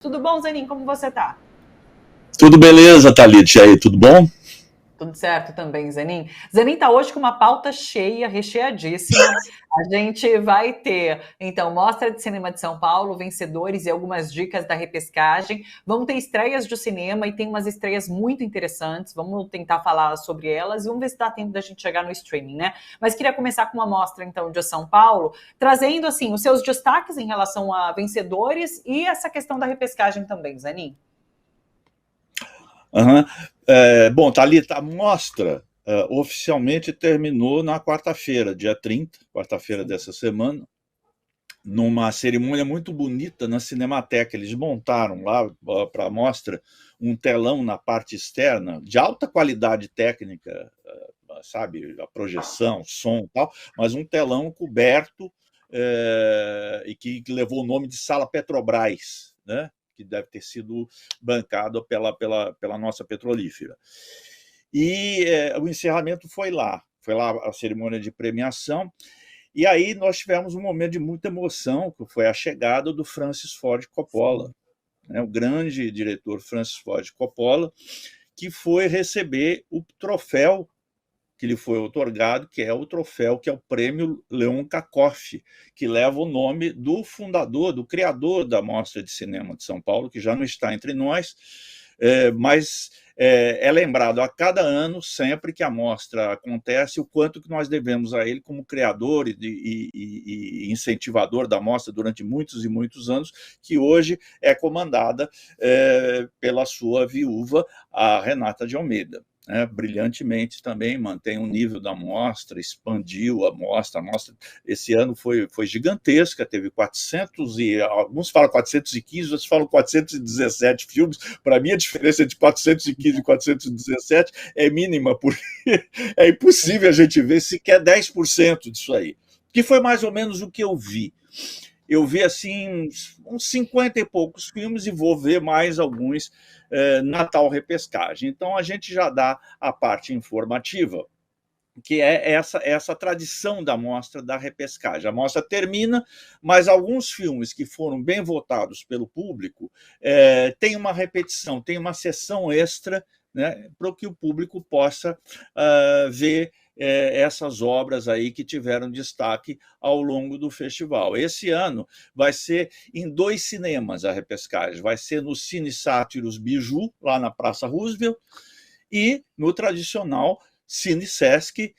Tudo bom, Zenin? Como você tá? Tudo beleza, Thalita? E aí, tudo bom? Tudo certo também, Zenin. Zenin tá hoje com uma pauta cheia, recheadíssima. A gente vai ter, então, Mostra de Cinema de São Paulo, vencedores e algumas dicas da repescagem. Vamos ter estreias de cinema e tem umas estreias muito interessantes. Vamos tentar falar sobre elas e vamos ver se dá tempo da gente chegar no streaming, né? Mas queria começar com uma mostra, então, de São Paulo, trazendo, assim, os seus destaques em relação a vencedores e essa questão da repescagem também, Zenin. Aham. Bom, Thalita, a mostra oficialmente terminou na quarta-feira, dia 30, quarta-feira Sim. dessa semana, numa cerimônia muito bonita na Cinemateca. Eles montaram lá para a mostra um telão na parte externa, de alta qualidade técnica, sabe, a projeção, som e tal, mas um telão coberto e que levou o nome de Sala Petrobras, né? Que deve ter sido bancado pela nossa petrolífera. E o encerramento foi lá a cerimônia de premiação, e aí nós tivemos um momento de muita emoção, que foi a chegada do Francis Ford Coppola, Sim. né, o grande diretor Francis Ford Coppola, que foi receber o troféu que lhe foi otorgado, que é o troféu, que é o prêmio Leon Kakoff, que leva o nome do fundador, do criador da Mostra de Cinema de São Paulo, que já não está entre nós, mas é lembrado a cada ano, sempre que a mostra acontece, o quanto que nós devemos a ele como criador e incentivador da mostra durante muitos e muitos anos, que hoje é comandada pela sua viúva, a Renata de Almeida. Brilhantemente também, mantém o nível da mostra, expandiu a mostra esse ano foi gigantesca, teve 400 e alguns falam 415, outros falam 417 filmes. Para mim a diferença entre 415 e 417 é mínima, porque é impossível a gente ver sequer 10% disso aí, que foi mais ou menos o que eu vi. Eu vi assim uns 50 e poucos filmes e vou ver mais alguns na tal repescagem. Então a gente já dá a parte informativa, que é essa tradição da mostra da repescagem. A mostra termina, mas alguns filmes que foram bem votados pelo público tem uma repetição, tem uma sessão extra, né, para que o público possa ver essas obras aí que tiveram destaque ao longo do festival. Esse ano vai ser em 2 cinemas a repescagem, vai ser no Cine Sátiros Biju, lá na Praça Roosevelt, e no tradicional Cine Sesc,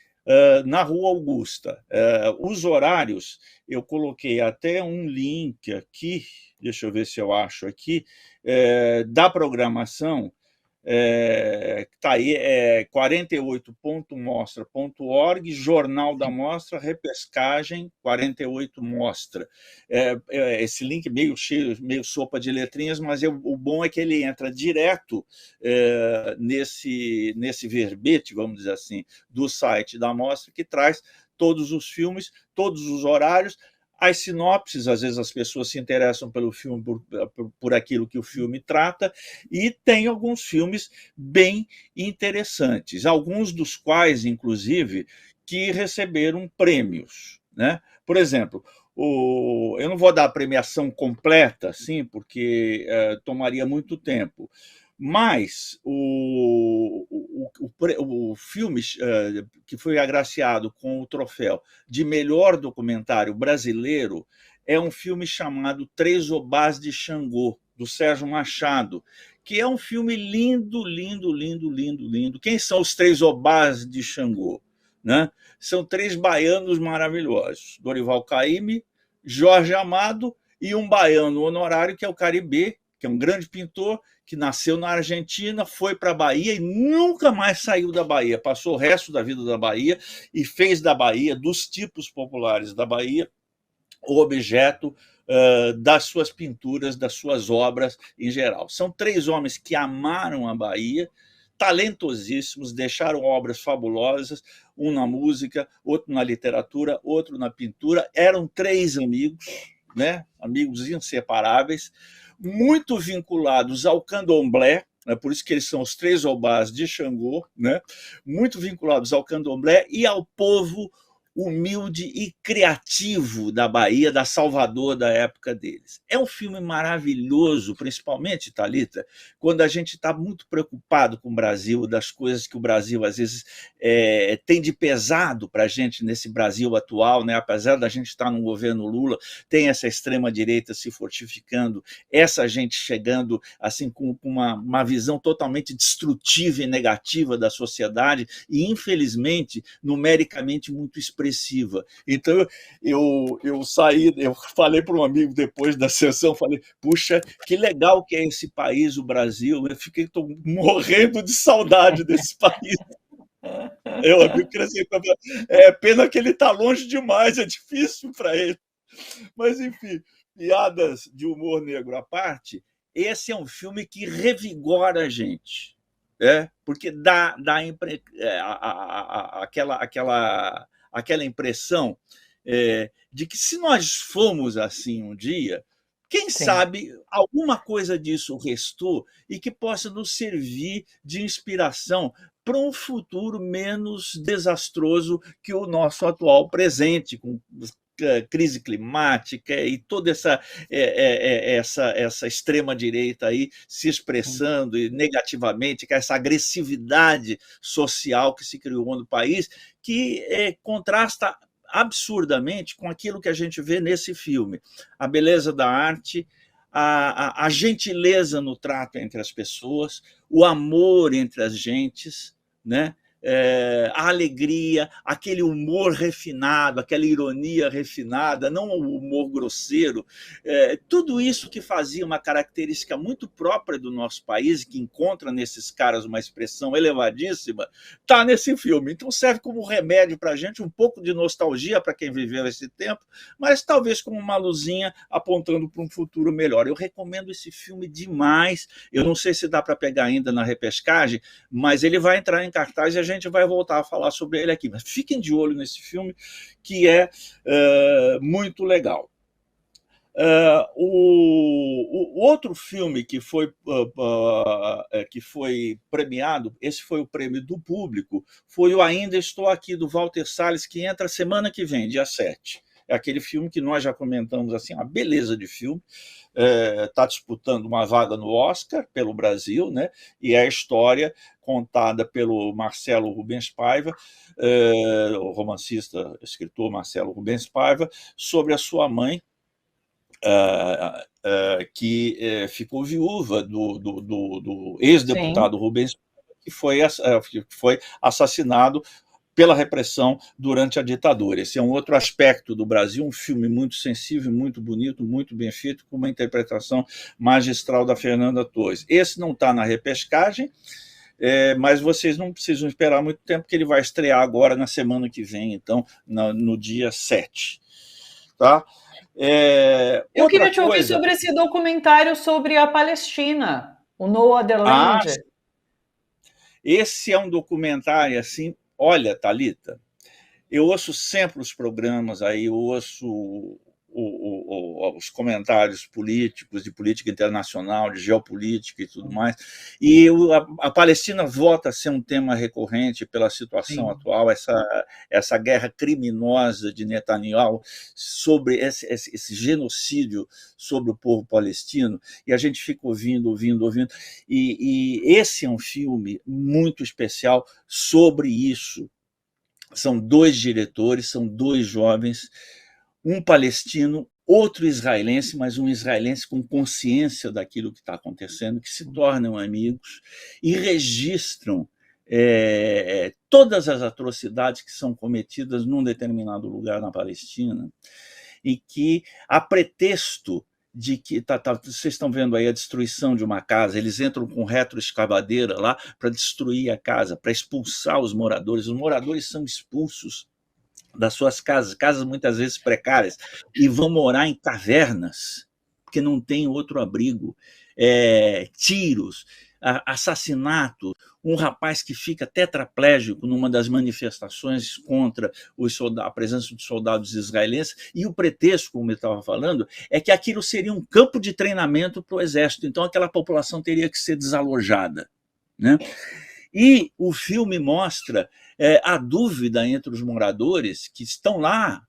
na Rua Augusta. Os horários, eu coloquei até um link aqui, deixa eu ver se eu acho aqui, da programação, está aí, 48.mostra.org, Jornal da Mostra, repescagem 48 Mostra. Esse link meio cheio, meio sopa de letrinhas, mas o bom é que ele entra direto nesse verbete, vamos dizer assim, do site da Mostra, que traz todos os filmes, todos os horários, as sinopses. Às vezes as pessoas se interessam pelo filme por aquilo que o filme trata, e tem alguns filmes bem interessantes, alguns dos quais, inclusive, que receberam prêmios, né? Por exemplo, eu não vou dar a premiação completa, assim, porque tomaria muito tempo, mas o filme que foi agraciado com o troféu de melhor documentário brasileiro é um filme chamado Três Obás de Xangô, do Sérgio Machado, que é um filme lindo, lindo, lindo, lindo, lindo. Quem são os Três Obás de Xangô? Né? São 3 baianos maravilhosos: Dorival Caymmi, Jorge Amado e um baiano honorário, que é o Caribe, que é um grande pintor, que nasceu na Argentina, foi para a Bahia e nunca mais saiu da Bahia. Passou o resto da vida da Bahia e fez da Bahia, dos tipos populares da Bahia, o objeto das suas pinturas, das suas obras em geral. São 3 homens que amaram a Bahia, talentosíssimos, deixaram obras fabulosas, um na música, outro na literatura, outro na pintura. Eram 3 amigos, né? Amigos inseparáveis, muito vinculados ao candomblé, né? Por isso que eles são os 3 obás de Xangô, né? Muito vinculados ao candomblé e ao povo humilde e criativo da Bahia, da Salvador da época deles. É um filme maravilhoso, principalmente, Thalita, quando a gente está muito preocupado com o Brasil, das coisas que o Brasil, às vezes, tem de pesado para a gente nesse Brasil atual, né? Apesar da gente estar no governo Lula, tem essa extrema-direita se fortificando, essa gente chegando assim com uma visão totalmente destrutiva e negativa da sociedade e, infelizmente, numericamente muito expressiva. Então, eu saí, eu falei para um amigo depois da sessão, falei, puxa, que legal que é esse país, o Brasil, eu fiquei morrendo de saudade desse país. Eu amigo cresci, pena que ele está longe demais, é difícil para ele. Mas, enfim, piadas de humor negro à parte, esse é um filme que revigora a gente, porque dá aquela impressão de que se nós fomos assim um dia, quem Sim. sabe alguma coisa disso restou e que possa nos servir de inspiração para um futuro menos desastroso que o nosso atual presente, com crise climática e toda essa extrema-direita aí se expressando negativamente, com essa agressividade social que se criou no país, que contrasta absurdamente com aquilo que a gente vê nesse filme. A beleza da arte, a gentileza no trato entre as pessoas, o amor entre as gentes, né? A alegria, aquele humor refinado, aquela ironia refinada, não o humor grosseiro, tudo isso que fazia uma característica muito própria do nosso país, que encontra nesses caras uma expressão elevadíssima, está nesse filme. Então serve como remédio para a gente, um pouco de nostalgia para quem viveu esse tempo, mas talvez como uma luzinha apontando para um futuro melhor. Eu recomendo esse filme demais. Eu não sei se dá para pegar ainda na repescagem, mas ele vai entrar em cartaz e a gente vai voltar a falar sobre ele aqui. Mas fiquem de olho nesse filme, que é muito legal. O outro filme que foi premiado, esse foi o prêmio do público, foi o Ainda Estou Aqui, do Walter Salles, que entra semana que vem, dia 7. É aquele filme que nós já comentamos, assim, uma beleza de filme, está disputando uma vaga no Oscar pelo Brasil, né? E é a história contada pelo Marcelo Rubens Paiva, o romancista, escritor Marcelo Rubens Paiva, sobre a sua mãe, que ficou viúva do ex-deputado Rubens, que foi assassinado pela repressão durante a ditadura. Esse é um outro aspecto do Brasil, um filme muito sensível, muito bonito, muito bem feito, com uma interpretação magistral da Fernanda Torres. Esse não está na repescagem, mas vocês não precisam esperar muito tempo, porque ele vai estrear agora na semana que vem, então, no dia 7. Tá? Eu queria te ouvir sobre esse documentário sobre a Palestina, o No Other Land. Esse é um documentário assim, olha, Thalita, eu ouço sempre os programas aí, eu ouço os comentários políticos, de política internacional, de geopolítica e tudo mais, e a Palestina volta a ser um tema recorrente pela situação atual, essa guerra criminosa de Netanyahu sobre esse genocídio sobre o povo palestino, e a gente fica ouvindo, e esse é um filme muito especial sobre isso. São 2 diretores, são 2 jovens, um palestino, outro israelense, mas um israelense com consciência daquilo que está acontecendo, que se tornam amigos e registram todas as atrocidades que são cometidas num determinado lugar na Palestina, e que, a pretexto de que vocês estão vendo aí a destruição de uma casa, eles entram com retroescavadeira lá para destruir a casa, para expulsar os moradores são expulsos das suas casas muitas vezes precárias, e vão morar em cavernas, porque não tem outro abrigo, tiros, assassinato, um rapaz que fica tetraplégico numa das manifestações contra a presença de soldados israelenses, e o pretexto, como eu estava falando, é que aquilo seria um campo de treinamento para o exército, então aquela população teria que ser desalojada, né? E o filme mostra a dúvida entre os moradores que estão lá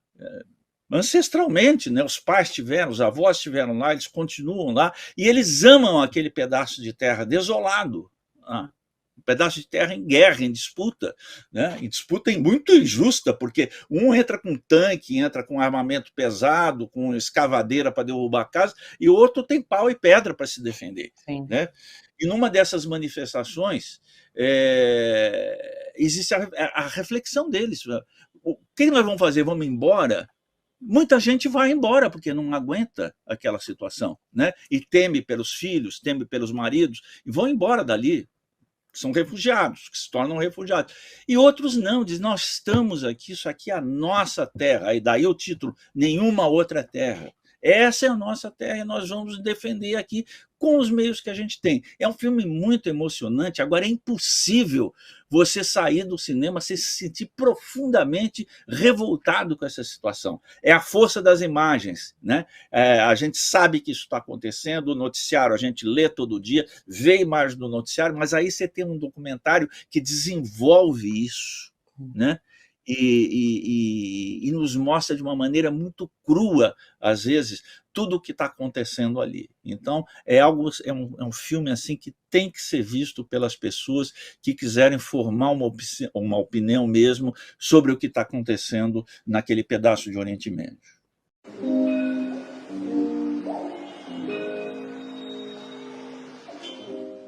ancestralmente, né? Os pais tiveram, os avós estiveram lá, eles continuam lá, e eles amam aquele pedaço de terra desolado, um pedaço de terra em guerra, em disputa, né? Em disputa muito injusta, porque um entra com tanque, entra com armamento pesado, com escavadeira para derrubar a casa, e o outro tem pau e pedra para se defender. Sim. Né? E numa dessas manifestações, existe a reflexão deles. O que nós vamos fazer? Vamos embora? Muita gente vai embora porque não aguenta aquela situação, né? E teme pelos filhos, teme pelos maridos, e vão embora dali. São refugiados, que se tornam refugiados. E outros não, dizem, nós estamos aqui, isso aqui é a nossa terra. Aí daí o título, Nenhuma Outra Terra. Essa é a nossa terra e nós vamos defender aqui com os meios que a gente tem. É um filme muito emocionante. Agora, é impossível você sair do cinema sem se sentir profundamente revoltado com essa situação. É a força das imagens, né? A gente sabe que isso está acontecendo, o noticiário a gente lê todo dia, vê imagens do noticiário, mas aí você tem um documentário que desenvolve isso, né? E nos mostra de uma maneira muito crua, às vezes, tudo o que está acontecendo ali. Então, é um filme assim que tem que ser visto pelas pessoas que quiserem formar uma opinião mesmo sobre o que está acontecendo naquele pedaço de Oriente Médio.